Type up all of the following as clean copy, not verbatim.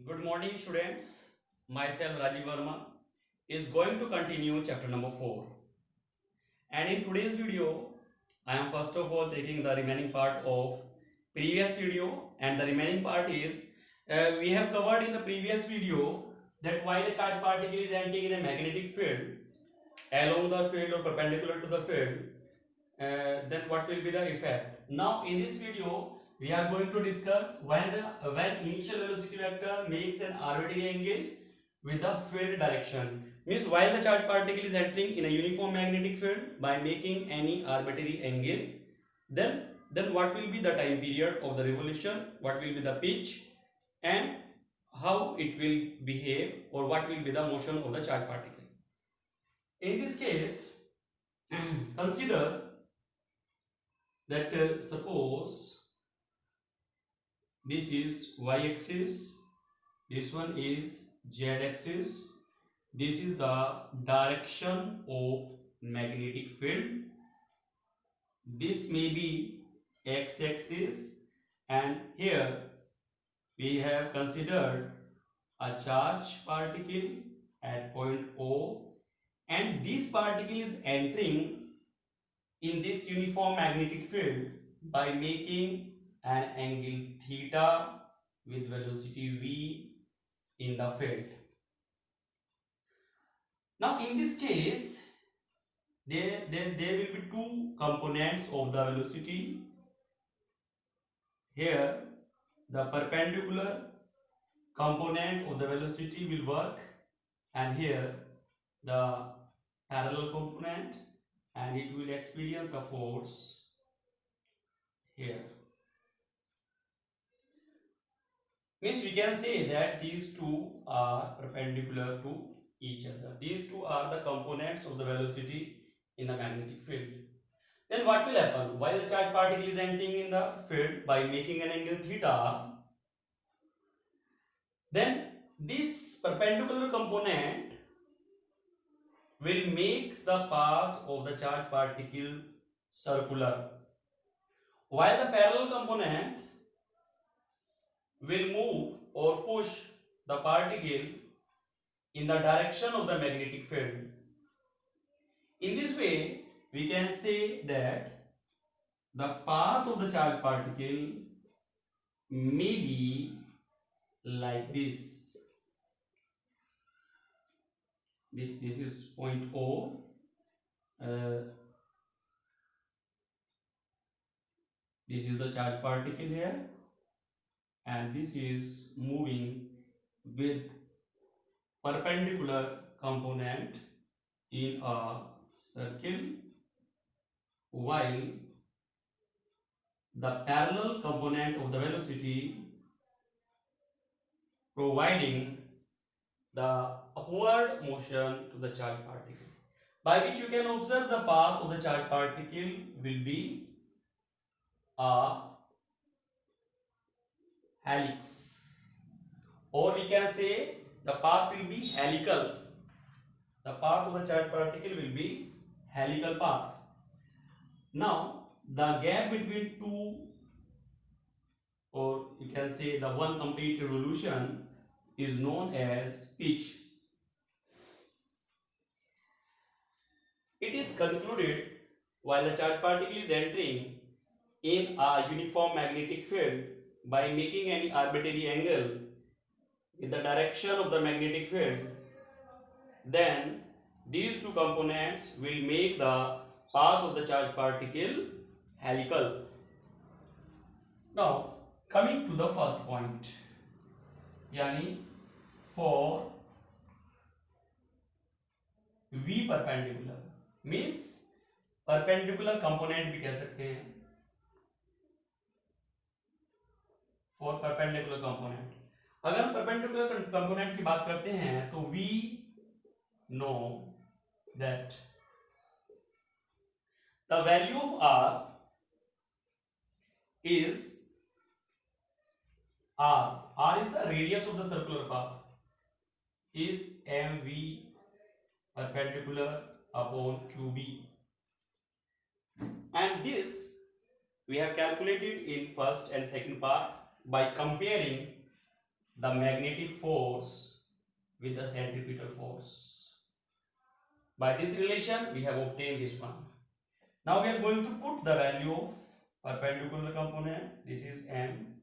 Good morning, students. Myself Rajiv Verma is going to continue chapter number 4. And in today's video, I am first of all taking the remaining part of previous video, and the remaining part is we have covered in the previous video that while a charged particle is entering in a magnetic field along the field or perpendicular to the field, then what will be the effect. Now in this video we are going to discuss when initial velocity vector makes an arbitrary angle with the field direction. Means while the charged particle is entering in a uniform magnetic field by making any arbitrary angle, then what will be the time period of the revolution, what will be the pitch, and how it will behave, or what will be the motion of the charged particle. In this case, consider that suppose this is y-axis, this one is z-axis, this is the direction of magnetic field, this may be x-axis, and here we have considered a charged particle at point O, and this particle is entering in this uniform magnetic field by making an angle theta with velocity v in the field. Now in this case, there will be two components of the velocity. Here the perpendicular component of the velocity will work, and here the parallel component, and it will experience a force here. Means we can say that these two are perpendicular to each other. These two are the components of the velocity in the magnetic field. Then what will happen? While the charged particle is entering in the field by making an angle theta, then this perpendicular component will make the path of the charged particle circular, while the parallel component will move or push the particle in the direction of the magnetic field. In this way, we can say that the path of the charged particle may be like this. This is point O. This is the charged particle here, and this is moving with perpendicular component in a circle, while the parallel component of the velocity providing the upward motion to the charged particle, by which you can observe the path of the charged particle will be a helix, or we can say the path will be helical. The path of the charged particle will be helical path. Now the gap between two, or you can say the one complete revolution, is known as pitch. It is concluded while the charged particle is entering in a uniform magnetic field by making any arbitrary angle with the direction of the magnetic field, then these two components will make the path of the charged particle helical. Now coming to the first point, yani for V perpendicular, means perpendicular component भी कह सकते हैं, for perpendicular component. अगर हम perpendicular component की बात करते हैं तो we know that the value of R is R is the radius of the circular path, is mv perpendicular upon qb, and this we have calculated in first and second part by comparing the magnetic force with the centripetal force. By this relation, we have obtained this one. Now we are going to put the value of perpendicular component. This is M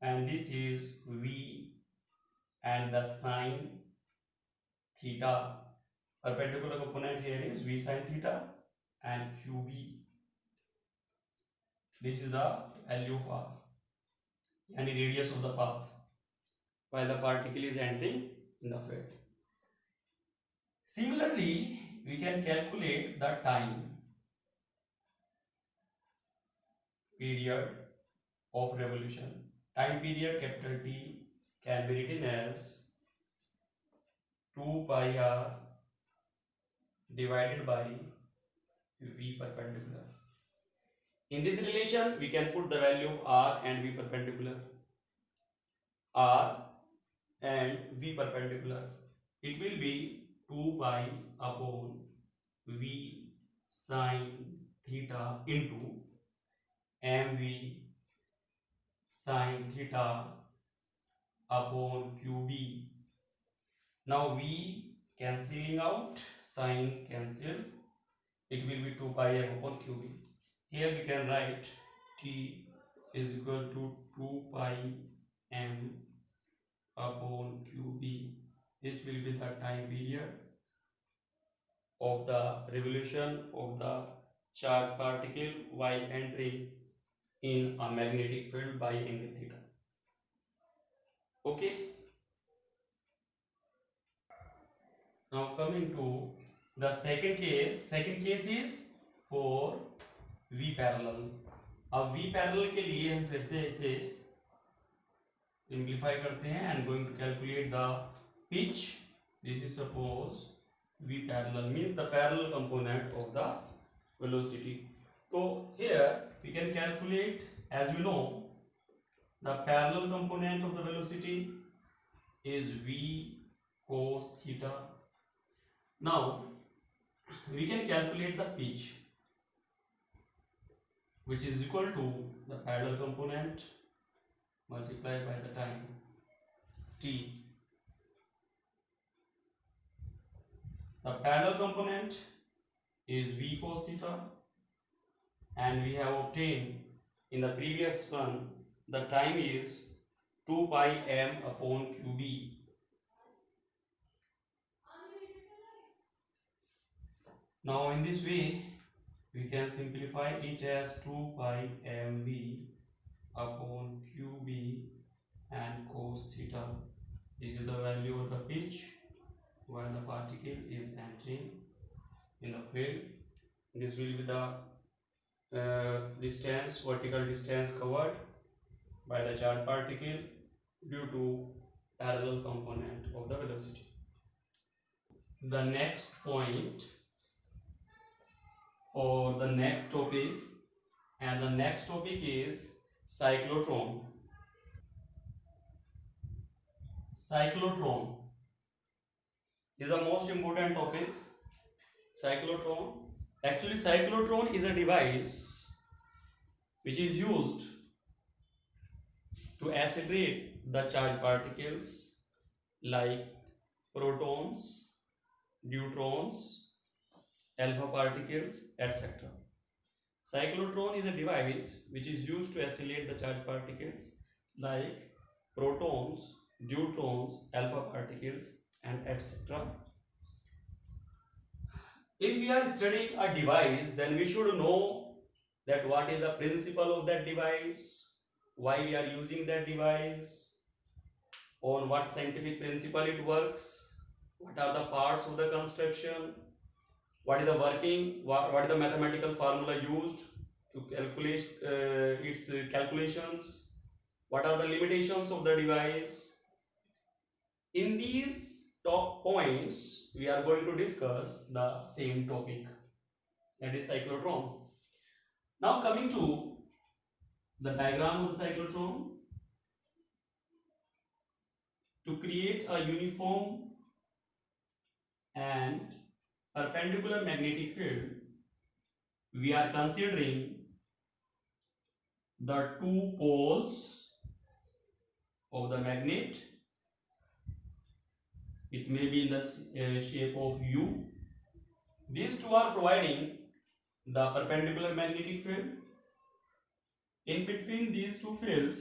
and this is V, and the sine theta. Perpendicular component here is V sine theta and QB. This is the value of R, and the radius of the path while the particle is entering in the field. Similarly, we can calculate the time period of revolution. Time period capital T can be written as 2 pi r divided by V perpendicular. In this relation, we can put the value of r and V perpendicular. R and V perpendicular. It will be 2 pi upon V sine theta into mv sine theta upon qb. Now v cancelling out, sine cancel, it will be 2 pi m upon qb. Here we can write t is equal to 2 pi m upon qb. This will be the time period of the revolution of the charged particle while entering in a magnetic field by angle theta. Okay. Now coming to the second case. Second case is for V parallel. अब V parallel के लिए हम फिर से इसे simplify करते हैं and going to calculate the pitch. This is suppose V parallel means the parallel component of the velocity. So here we can calculate, as we know, the parallel component of the velocity is V cos theta. Now we can calculate the pitch, which is equal to the parallel component multiplied by the time t. The parallel component is V cos theta, and we have obtained in the previous one the time is 2 pi m upon qb. Now in this way we can simplify it as 2 pi mv upon qb and cos theta. This is the value of the pitch when the particle is entering in the field. This will be the distance, vertical distance covered by the charged particle due to parallel component of the velocity. The next point or the next topic, and the next topic is cyclotron. Cyclotron is the most important topic. Cyclotron. Actually, cyclotron is a device which is used to accelerate the charged particles like protons, neutrons, alpha particles, etc. Cyclotron is a device which is used to accelerate the charged particles like protons, neutrons, alpha particles, and etc. If we are studying a device, then we should know that what is the principle of that device, why we are using that device, on what scientific principle it works, what are the parts of the construction, what is the working, what is the mathematical formula used to calculate its calculations, what are the limitations of the device. In these top points, we are going to discuss the same topic, that is cyclotron. Now coming to the diagram of the cyclotron. To create a uniform and perpendicular magnetic field, we are considering the two poles of the magnet it may be in the shape of U. These two are providing the perpendicular magnetic field. In between these two fields,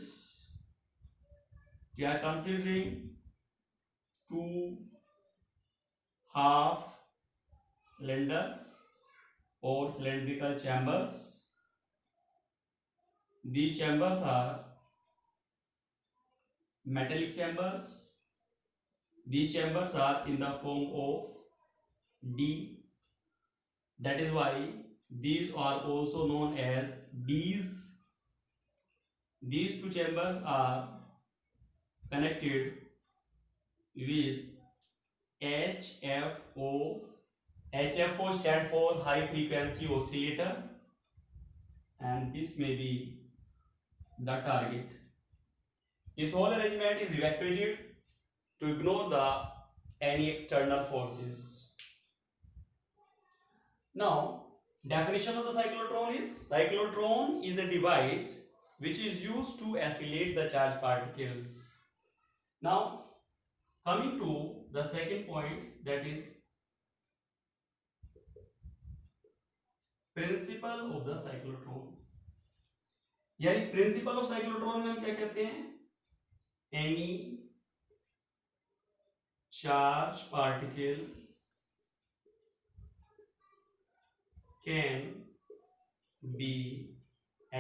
we are considering two half cylinders or cylindrical chambers. These chambers are metallic chambers. These chambers are in the form of D. That is why these are also known as Ds. These two chambers are connected with HFO. HFO stands for high frequency oscillator, and this may be the target. This whole arrangement is evacuated to ignore any external forces. Now, definition of the cyclotron is a device which is used to oscillate the charged particles. Now, coming to the second point, that is principle of the cyclotron. यानी principle of cyclotron में हम क्या कहते हैं? Any charge particle can be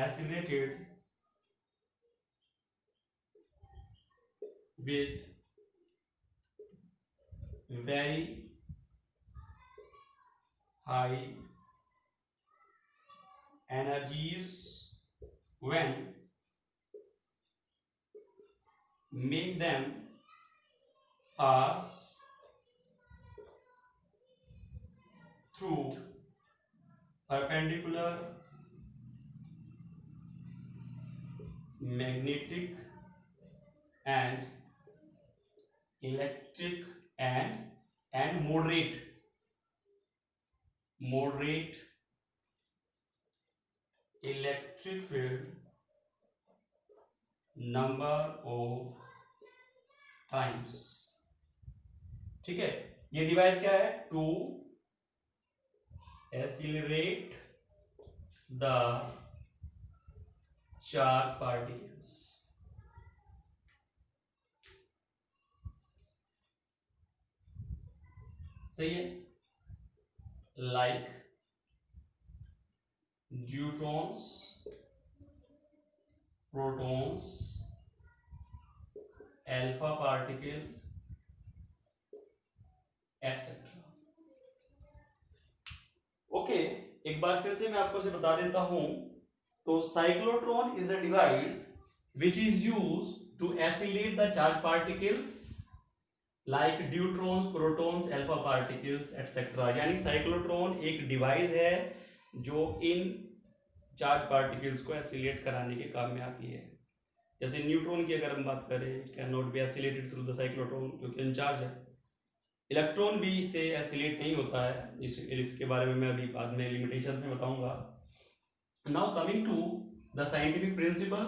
oscillated with very high energies when make them pass through perpendicular magnetic and electric and moderate electric field number of times. ठीक है, ये device क्या है? To accelerate the charged particles. सही है? Like neutrons, protons, alpha particles, etc. Okay, एक बार फिर से मैं आपको से बता देता हूं. तो cyclotron is a device which is use to oscillate the charge particles like neutrons, protons, alpha particles etcetera. यानी साइक्लोट्रॉन एक डिवाइस है जो इन चार्ज पार्टिकल्स को oscillate कराने के काम में आती है. जैसे न्यूट्रॉन की अगर हम बात करें, it can not be oscillated through the cyclotron क्योंकि इनचार्ज है. इलेक्ट्रॉन भी इससे oscillate नहीं होता है. इसके बारे में मैं अभी बाद में लिमिटेशंस में बताऊंगा. Now coming to the scientific principle.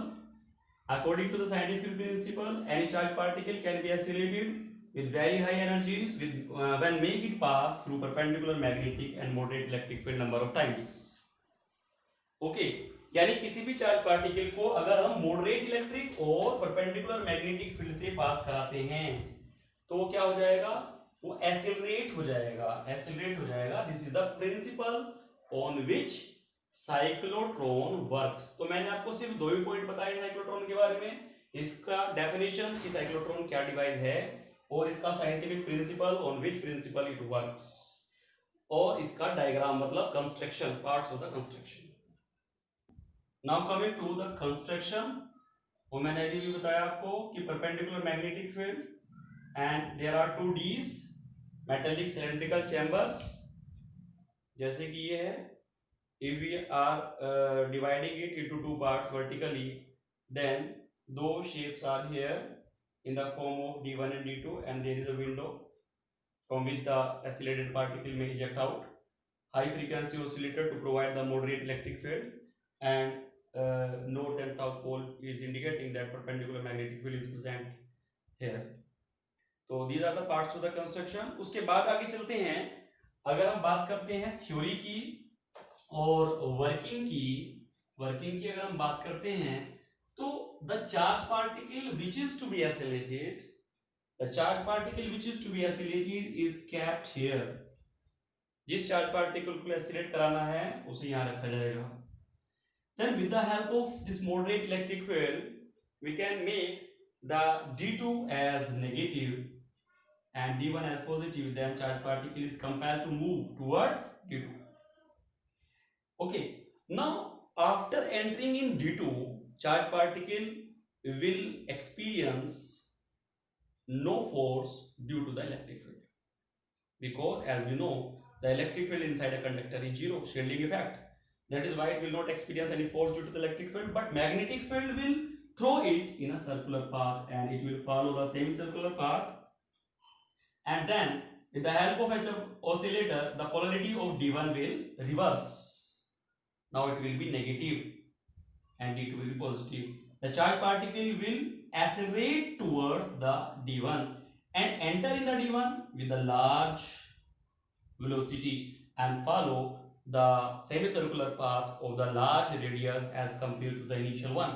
According to the scientific principle, any charge particle can be oscillated with very high energies when make it pass through perpendicular magnetic and moderate electric field number of times. Okay, यानी किसी भी charge particle को अगर हम moderate electric और perpendicular magnetic field से पास कराते हैं तो क्या हो जाएगा? वो एक्सेलरेट हो जाएगा. This is the principal on which cyclotron works. तो मैंने आपको सिर्फ दो ही पॉइंट बताए साइक्लोट्रॉन के बारे में. इसका डेफिनेशन कि साइक्लोट्रॉन क्या डिवाइस है और इसका scientific principle on which principle it works, और इसका डायग्राम मतलब construction, parts of the construction. Now coming to the construction. वो मैंने अभी भी बताया आपको कि perpendicular magnetic field and there are two dees, metallic cylindrical chambers. जैसे कि ये है, if we are dividing it into two parts vertically, then those shapes are here in the form of D1 and D2, and there is a window from which the oscillated particle may eject out. High frequency oscillator to provide the moderate electric field, and north and south pole is indicating that perpendicular magnetic field is present here. तो these are the parts of the construction. उसके बाद आगे चलते हैं, अगर हम बात करते हैं थ्योरी की और वर्किंग की अगर हम बात करते हैं, तो the charge particle which is to be oscillated, the charge particle which is to be oscillated is kept here. जिस चार्ज पार्टिकल को एसिलेट कराना है उसे यहां रखा जाएगा। Then with the help of this moderate electric field, we can make the D2 as negative and D1 as positive. Then charge particle is compelled to move towards D2. Okay. Now after entering in D2, charge particle will experience no force due to the electric field, because as we know the electric field inside a conductor is zero, shielding effect. That is why it will not experience any force due to the electric field, but magnetic field will throw it in a circular path and it will follow the semicircular path, and then with the help of an oscillator the polarity of D1 will reverse. Now it will be negative and D2 will be positive. The charge particle will accelerate towards the D1 and enter in the D1 with a large velocity and follow the semicircular path of the large radius as compared to the initial one.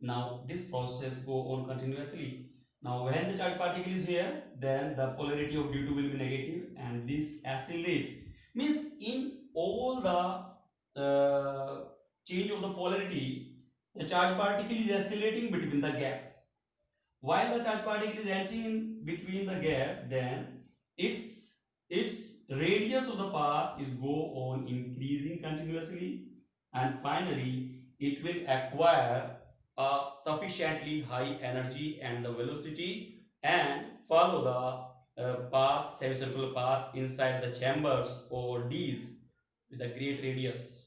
Now this process go on continuously. Now when the charge particle is here, then the polarity of D2 will be negative and this accelerate means in all the change of the polarity, the charge particle is accelerating between the gap. While the charge particle is entering in between the gap, then its radius of the path is go on increasing continuously, and finally it will acquire a sufficiently high energy and the velocity and follow the path, semicircular path inside the chambers or D's with a great radius.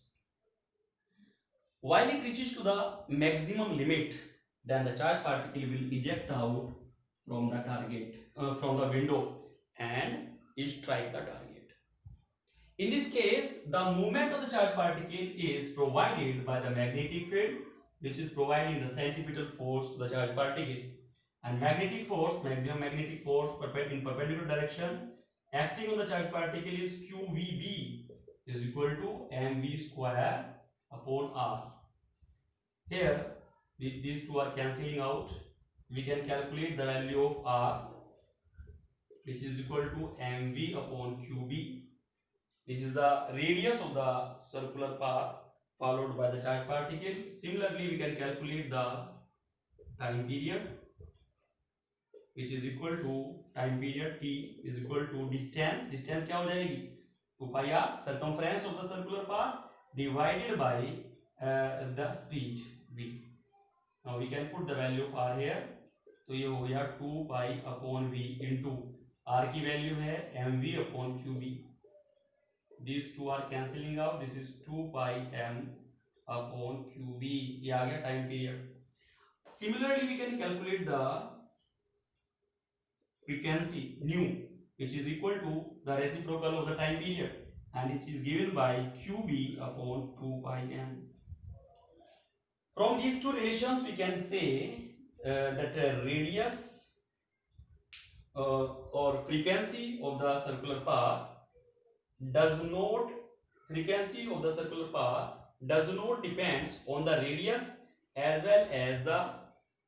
While it reaches to the maximum limit, then the charge particle will eject out from the target, from the window and strike the target. In this case, the movement of the charge particle is provided by the magnetic field, which is providing the centripetal force to the charge particle. And magnetic force, maximum magnetic force in perpendicular direction acting on the charge particle is QVB is equal to mv square upon r. Here, these two are cancelling out. We can calculate the value of r, which is equal to mv upon qb. This is the radius of the circular path followed by the charge particle. Similarly, we can calculate the time period, which is equal to time period t is equal to distance. Distance क्या हो जाएगी? 2 pi r, circumference of the circular path divided by the speed v. Now we can put the value of r here. तो ये हो गया 2 pi upon v into r की value है mv upon qb. These two are cancelling out. This is 2 pi m upon qb. ये आ गया time period. Similarly, we can calculate the frequency nu, which is equal to the reciprocal of the time period, and it is given by qb upon 2 pi m. From these two relations, we can say that radius or frequency of the circular path does not depends on the radius as well as the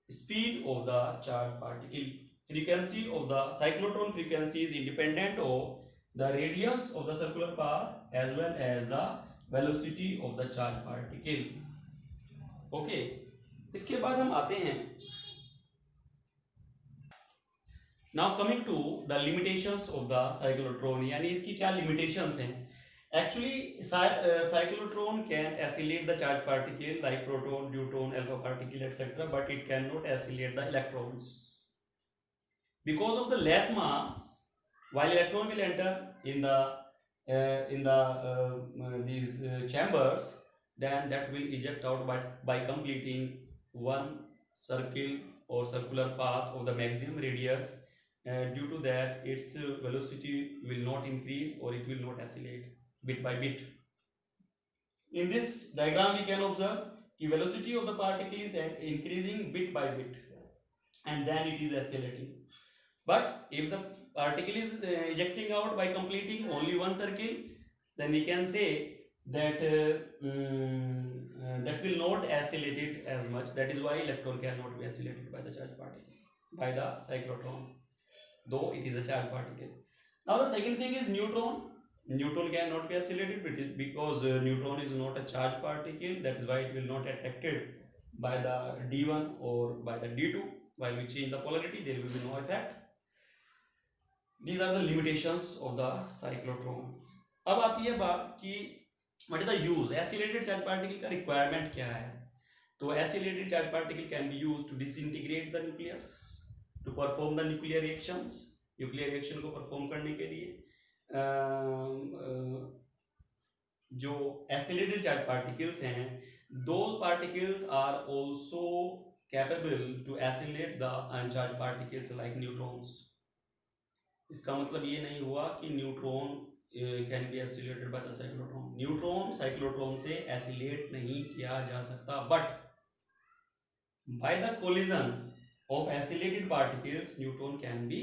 speed of the charge particle. Frequency of the cyclotron frequency is independent of the radius of the circular path as well as the velocity of the charge particle. Okay, इसके बाद हम आते हैं now coming to the limitations of the cyclotron, यानी इसकी क्या limitations हैं. Actually, cyclotron can accelerate the charge particle like proton, deuteron, alpha particle, etc., but it cannot accelerate the electrons because of the less mass. While electron will enter in these chambers, then that will eject out by completing one circle or circular path of the maximum radius. Due to that, its velocity will not increase or it will not accelerate bit by bit. In this diagram, we can observe the velocity of the particle is increasing bit by bit and then it is accelerating. But if the particle is ejecting out by completing only one circle, then we can say that that will not accelerate it as much. That is why electron cannot be accelerated by the charged particle, by the cyclotron, though it is a charged particle. Now the second thing is neutron. Neutron cannot be accelerated because neutron is not a charged particle. That is why it will not attracted by the d1 or by the d2. While we change the polarity, there will be no effect. These are the limitations of the cyclotron. अब आती है बात कि what is the use? Accelerated charge particle का requirement क्या है? तो accelerated charge particle can be used to disintegrate the nucleus, to perform the nuclear reactions. Nuclear reaction को perform करने के लिए जो accelerated charge particles हैं, those particles are also capable to accelerate the uncharged particles like neutrons. इसका मतलब ये नहीं हुआ कि neutron can be oscillated by the cyclotron. Neutron cyclotron से एसिलेट नहीं किया जा सकता, but by the collision of oscillated particles neutron can be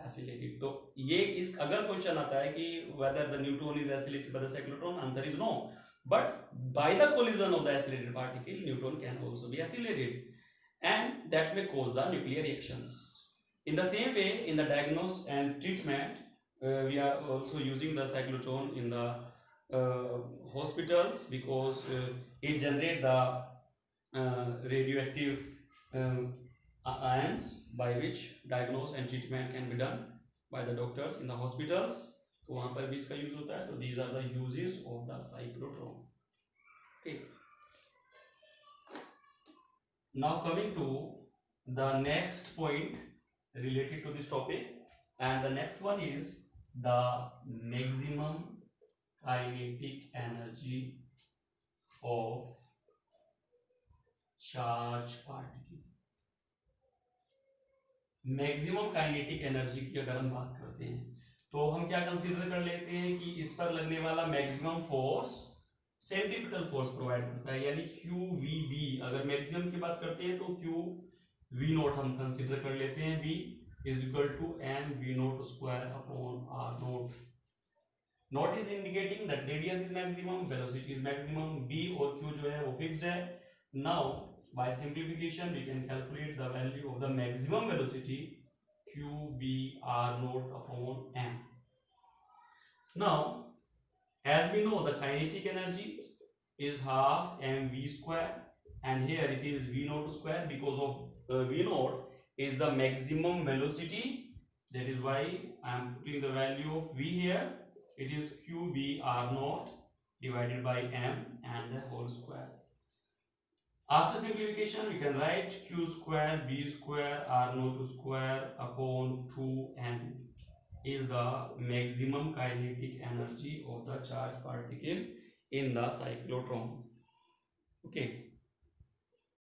oscillated. तो ये इस अगर क्वेश्चन आता है कि whether the neutron is oscillated by the cyclotron, answer is no. But by the collision of the oscillated particle neutron can also be oscillated and that may cause the nuclear reactions. In the same way, in the diagnosis and treatment, we are also using the cyclotron in the hospitals because it generates the radioactive ions by which diagnosis and treatment can be done by the doctors in the hospitals. तो वहाँ पर भी इसका use होता है. तो these are the uses of the cyclotron. Okay. Now coming to the next point related to this topic, and the next one is the maximum kinetic energy of charged particle. Maximum kinetic energy की अगर हम बात करते हैं तो हम क्या consider कर लेते हैं कि इस पर लगने वाला maximum force centripetal force provide करता है, यानी QVB. अगर मैक्सिमम की बात करते हैं तो QV0 हम कंसीडर कर लेते हैं. V is equal to mV0 square upon R0. Naught is indicating that radius is maximum, velocity is maximum. B और Q जो है वो फिक्स्ड है. Now by simplification we can calculate the value of the maximum velocity QBR0 upon m. Now as we know, the kinetic energy is half mv square, and here it is v0 square because of v0 is the maximum velocity. That is why I am putting the value of v here. It is qbr0 divided by m and the whole square. After simplification, we can write q square b square r0 square upon 2n is the maximum kinetic energy of the charged particle in the cyclotron. Okay.